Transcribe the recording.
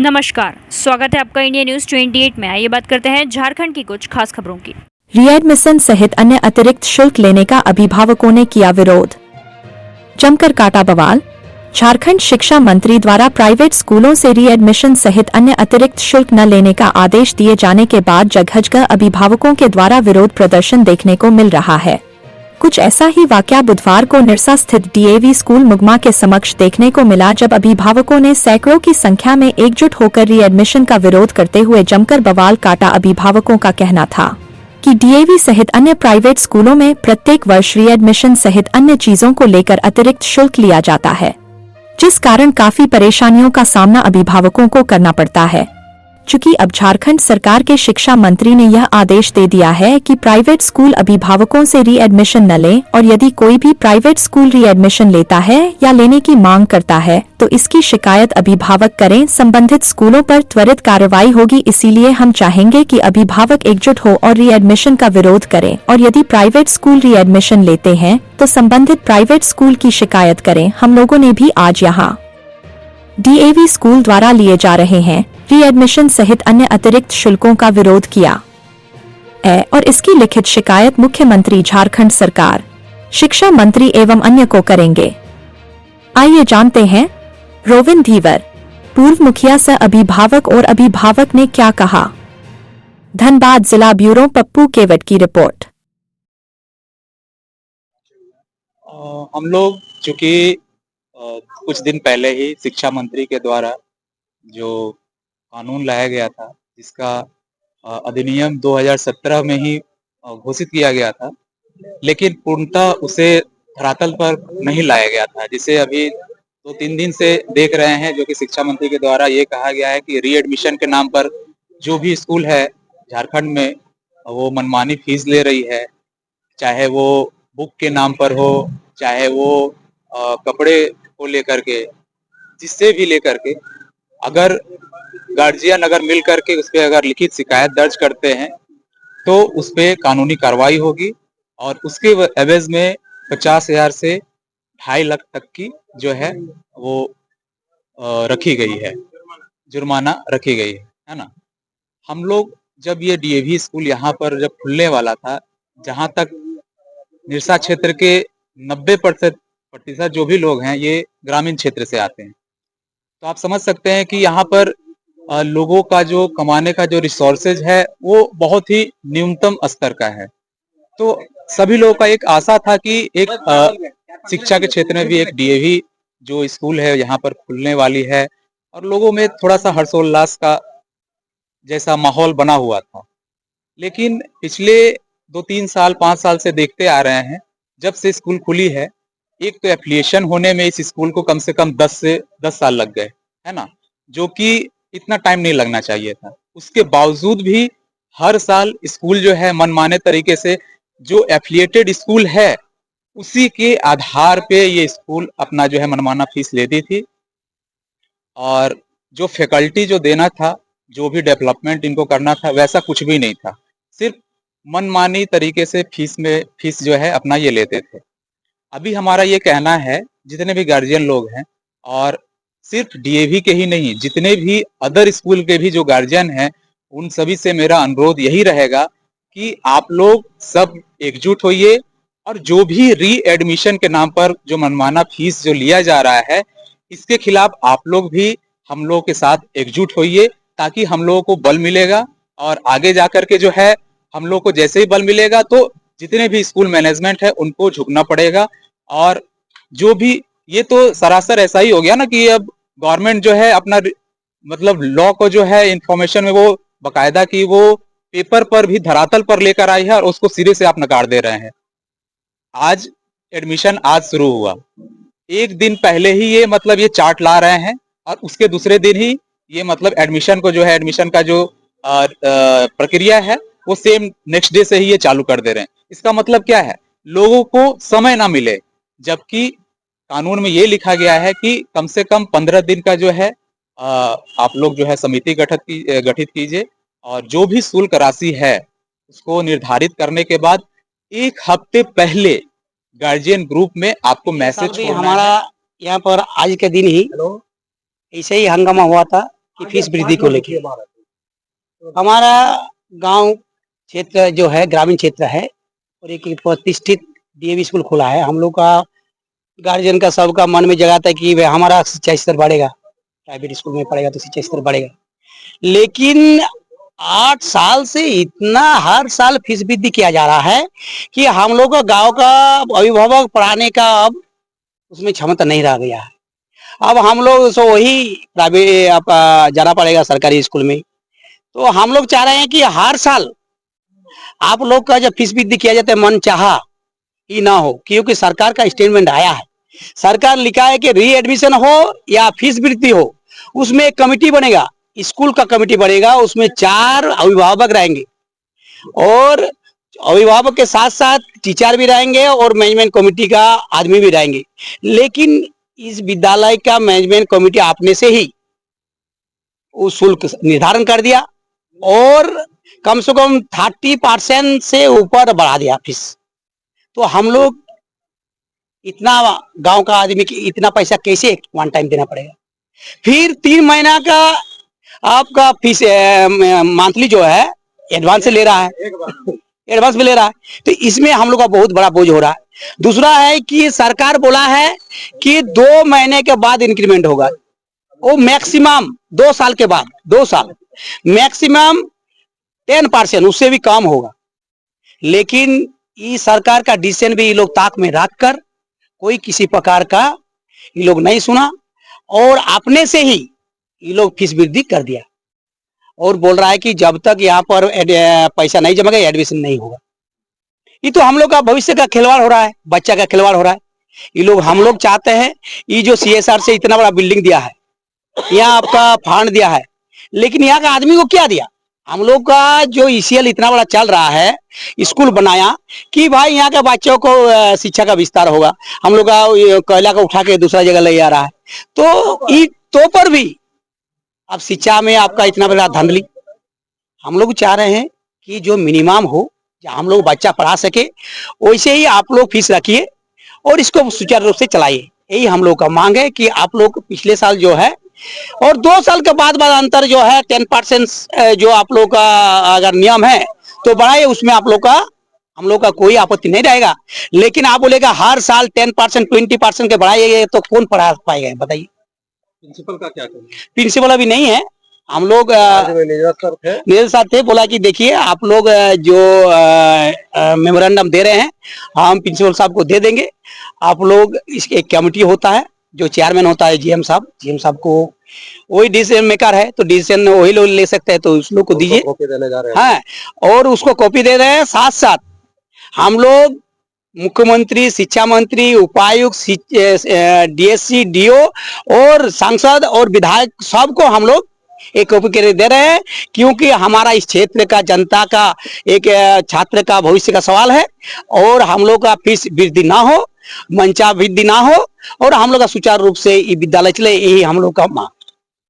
नमस्कार, स्वागत है आपका इंडिया न्यूज 28 में। आइए बात करते हैं झारखंड की कुछ खास खबरों की। रीएडमिशन सहित अन्य अतिरिक्त शुल्क लेने का अभिभावकों ने किया विरोध, जमकर काटा बवाल। झारखंड शिक्षा मंत्री द्वारा प्राइवेट स्कूलों से रीएडमिशन सहित अन्य अतिरिक्त शुल्क न लेने का आदेश दिए जाने के बाद जगह अभिभावकों के द्वारा विरोध प्रदर्शन देखने को मिल रहा है। कुछ ऐसा ही वाकया बुधवार को निरसा स्थित डीएवी स्कूल मुगमा के समक्ष देखने को मिला, जब अभिभावकों ने सैकड़ों की संख्या में एकजुट होकर रीएडमिशन का विरोध करते हुए जमकर बवाल काटा। अभिभावकों का कहना था कि डीएवी सहित अन्य प्राइवेट स्कूलों में प्रत्येक वर्ष रीएडमिशन सहित अन्य चीजों को लेकर अतिरिक्त शुल्क लिया जाता है, जिस कारण काफी परेशानियों का सामना अभिभावकों को करना पड़ता है। चूंकि अब झारखंड सरकार के शिक्षा मंत्री ने यह आदेश दे दिया है कि प्राइवेट स्कूल अभिभावकों से रीएडमिशन न लें, और यदि कोई भी प्राइवेट स्कूल रीएडमिशन लेता है या लेने की मांग करता है तो इसकी शिकायत अभिभावक करें। संबंधित स्कूलों पर त्वरित कार्रवाई होगी। इसीलिए हम चाहेंगे कि अभिभावक एकजुट हो और रीएडमिशन का विरोध करें, और यदि प्राइवेट स्कूल रीएडमिशन लेते हैं तो संबंधित प्राइवेट स्कूल की शिकायत करें। हम लोगों ने भी आज यहाँ डीएवी स्कूल द्वारा लिए जा रहे हैं रीएडमिशन सहित अन्य अतिरिक्त शुल्कों का विरोध किया है, और इसकी लिखित शिकायत मुख्यमंत्री झारखंड सरकार, शिक्षा मंत्री एवं अन्य को करेंगे। आइए जानते हैं रोविन धीवर, पूर्व मुखिया सह अभिभावक और अभिभावक ने क्या कहा। धनबाद जिला ब्यूरो पप्पू केवट की रिपोर्ट। हम लोग चूंकि कुछ दिन पहले ही शिक्षा मंत्री के द्वारा जो कानून लाया गया था, जिसका अधिनियम 2017 में ही घोषित किया गया था, लेकिन पूर्णतः उसे धरातल पर नहीं लाया गया था, जिसे अभी 2-3 दिन से देख रहे हैं, जो कि शिक्षा मंत्री के द्वारा ये कहा गया है कि रीएडमिशन के नाम पर जो भी स्कूल है झारखंड में वो मनमानी फीस ले रही है, चाहे वो बुक के नाम पर हो, चाहे वो कपड़े को लेकर के, जिससे भी लेकर के, अगर गार्जियन अगर मिल करके उस पर अगर लिखित शिकायत दर्ज करते हैं तो उस पर कानूनी कार्रवाई होगी, और उसके एवज में 50,000 से 2.5 लाख तक की जो है वो रखी गई है, जुर्माना रखी गई है ना। हम लोग जब ये डीएवी स्कूल यहाँ पर जब खुलने वाला था, जहाँ तक निरसा क्षेत्र के 90% जो भी लोग हैं ये ग्रामीण क्षेत्र से आते हैं, तो आप समझ सकते हैं कि यहाँ पर लोगों का जो कमाने का जो रिसोर्सेज है वो बहुत ही न्यूनतम स्तर का है। तो सभी लोगों का एक आशा था कि एक शिक्षा के क्षेत्र में भी एक डीएवी जो स्कूल है यहाँ पर खुलने वाली है, और लोगों में थोड़ा सा हर्षोल्लास का जैसा माहौल बना हुआ था। लेकिन पिछले 2-3 साल 5 साल से देखते आ रहे हैं, जब से स्कूल खुली है, एक तो एफिलिएशन होने में इस स्कूल को कम से कम 10 साल लग गए, है ना, जो कि इतना टाइम नहीं लगना चाहिए था। उसके बावजूद भी हर साल स्कूल जो है मनमाने तरीके से जो एफिलिएटेड स्कूल है उसी के आधार पे ये स्कूल अपना जो है मनमाना फीस लेती थी, और जो फैकल्टी जो देना था, जो भी डेवलपमेंट इनको करना था, वैसा कुछ भी नहीं था। सिर्फ मनमानी तरीके से फीस जो है अपना ये लेते थे। अभी हमारा ये कहना है, जितने भी गार्जियन लोग हैं, और सिर्फ डीएवी के ही नहीं, जितने भी अदर स्कूल के भी जो गार्जियन हैं, उन सभी से मेरा अनुरोध यही रहेगा कि आप लोग सब एकजुट होइए, और जो भी रीएडमिशन के नाम पर जो मनमाना फीस जो लिया जा रहा है, इसके खिलाफ आप लोग भी हम लोगों के साथ एकजुट होइए, ताकि हम लोगों को बल मिलेगा, और आगे जाकर के जो है हम लोग को जैसे ही बल मिलेगा तो जितने भी स्कूल मैनेजमेंट है उनको झुकना पड़ेगा। और जो भी ये तो सरासर ऐसा ही हो गया ना कि अब गवर्नमेंट जो है अपना मतलब लॉ को जो है इंफॉर्मेशन में वो बकायदा की वो पेपर पर भी धरातल पर लेकर आई है, और उसको सिरे से आप नकार दे रहे हैं। आज एडमिशन आज शुरू हुआ, एक दिन पहले ही ये मतलब ये चार्ट ला रहे हैं, और उसके दूसरे दिन ही ये मतलब एडमिशन को जो है एडमिशन का जो प्रक्रिया है वो सेम नेक्स्ट डे से ही ये चालू कर दे रहे हैं। इसका मतलब क्या है, लोगों को समय ना मिले, जबकि कानून में ये लिखा गया है कि कम से कम 15 दिन का जो है आप लोग जो है समिति गठित कीजिए, और जो भी शुल्क राशि है उसको निर्धारित करने के बाद 1 हफ्ते पहले गार्जियन ग्रुप में आपको मैसेज हमारा यहाँ पर आज के दिन ही ऐसे ही हंगामा हुआ था, कि फीस वृद्धि को लेके। हमारा गांव क्षेत्र जो है ग्रामीण क्षेत्र है और एक प्रतिष्ठित डीएवी स्कूल खुला है। हम लोग का गार्जियन का सबका मन में जगाता है कि भाई हमारा शिक्षा स्तर बढ़ेगा, प्राइवेट स्कूल में पढ़ेगा तो शिक्षा स्तर बढ़ेगा। लेकिन 8 साल से इतना हर साल फीस वृद्धि किया जा रहा है कि हम लोग का गांव का अभिभावक पढ़ाने का अब उसमें क्षमता नहीं रह गया है। अब हम लोग सो वही प्राइवेट आप जाना पड़ेगा सरकारी स्कूल में। तो हम लोग चाह रहे हैं कि हर साल आप लोग का जब फीस वृद्धि किया जाता है मन चाहा ही ना हो, क्योंकि सरकार का स्टेटमेंट आया है, सरकार लिखा है कि री एडमिशन हो या फीस वृद्धि हो उसमें एक कमेटी बनेगा, स्कूल का कमेटी बनेगा, उसमें 4 अभिभावक रहेंगे और अभिभावक के साथ साथ टीचर भी रहेंगे और मैनेजमेंट कमेटी का आदमी भी रहेंगे। लेकिन इस विद्यालय का मैनेजमेंट कमेटी अपने से ही उस शुल्क निर्धारण कर दिया और कम से कम 30% से ऊपर बढ़ा दिया फीस। तो हम लोग इतना गांव का आदमी की इतना पैसा कैसे वन टाइम देना पड़ेगा। फिर 3 महीना का आपका फीस मंथली जो है एडवांस से ले रहा है, एडवांस में ले रहा है। तो इसमें हम लोग का बहुत बड़ा बोझ हो रहा है। दूसरा है कि सरकार बोला है कि 2 महीने के बाद इंक्रीमेंट होगा, वो मैक्सिमम 2 साल के बाद, 2 साल मैक्सिमम 10%, उससे भी कम होगा। लेकिन ये सरकार का डिसीजन भी ये लोग ताक में रखकर कोई किसी प्रकार का ये लोग नहीं सुना और अपने से ही ये लोग फीस वृद्धि कर दिया और बोल रहा है कि जब तक यहाँ पर पैसा नहीं जमेगा एडमिशन नहीं होगा। ये तो हम लोग का भविष्य का खिलवाड़ हो रहा है, बच्चा का खिलवाड़ हो रहा है। ये लोग हम लोग चाहते हैं ये जो CSR से इतना बड़ा बिल्डिंग दिया है, यहाँ आपका फंड दिया है, लेकिन यहाँ का आदमी को क्या दिया। हम लोग का जो ECL इतना बड़ा चल रहा है, स्कूल बनाया कि भाई यहाँ के बच्चों को शिक्षा का विस्तार होगा, हम लोग का कोयला को उठा के दूसरा जगह ले जा रहा है। तो पर भी अब शिक्षा में आपका इतना बड़ा धांधली। हम लोग चाह रहे हैं कि जो मिनिमम हो, हम लोग बच्चा पढ़ा सके, वैसे ही आप लोग फीस रखिए और इसको सुचारू रूप से चलाइए। यही हम लोग का मांग है कि आप लोग पिछले साल जो है और 2 साल के बाद अंतर जो है 10% जो आप लोग का अगर नियम है तो बढ़ाइए, उसमें आप लोग का हम लोग का कोई आपत्ति नहीं रहेगा। लेकिन आप बोलेगा हर साल 10% 20% के बढ़ाइए तो कौन पढ़ा पाएगा बताइए। प्रिंसिपल का क्या कहना है? प्रिंसिपल अभी नहीं है, हम लोग मेरे साथ थे, बोला कि देखिए आप लोग जो मेमोरेंडम दे रहे हैं हम प्रिंसिपल साहब को दे देंगे। आप लोग इसके एक कमेटी होता है जो चेयरमैन होता है GM साहब को, वही डिसीजन मेकर है तो डिसीजन वही लोग ले सकते हैं, तो उस लोग को दीजिए। हाँ, और उसको कॉपी दे रहे हैं। साथ साथ हम लोग मुख्यमंत्री, शिक्षा मंत्री, उपायुक्त, DSC, DO और सांसद और विधायक सबको हम लोग एक कॉपी के दे रहे हैं, क्योंकि हमारा इस क्षेत्र का जनता का एक छात्र का भविष्य का सवाल है और हम लोग का फीस वृद्धि ना हो, मंचा वृद्धि ना हो और हम लोग का सुचारू रूप से ये विद्यालय चले, यही हम लोग का मांग।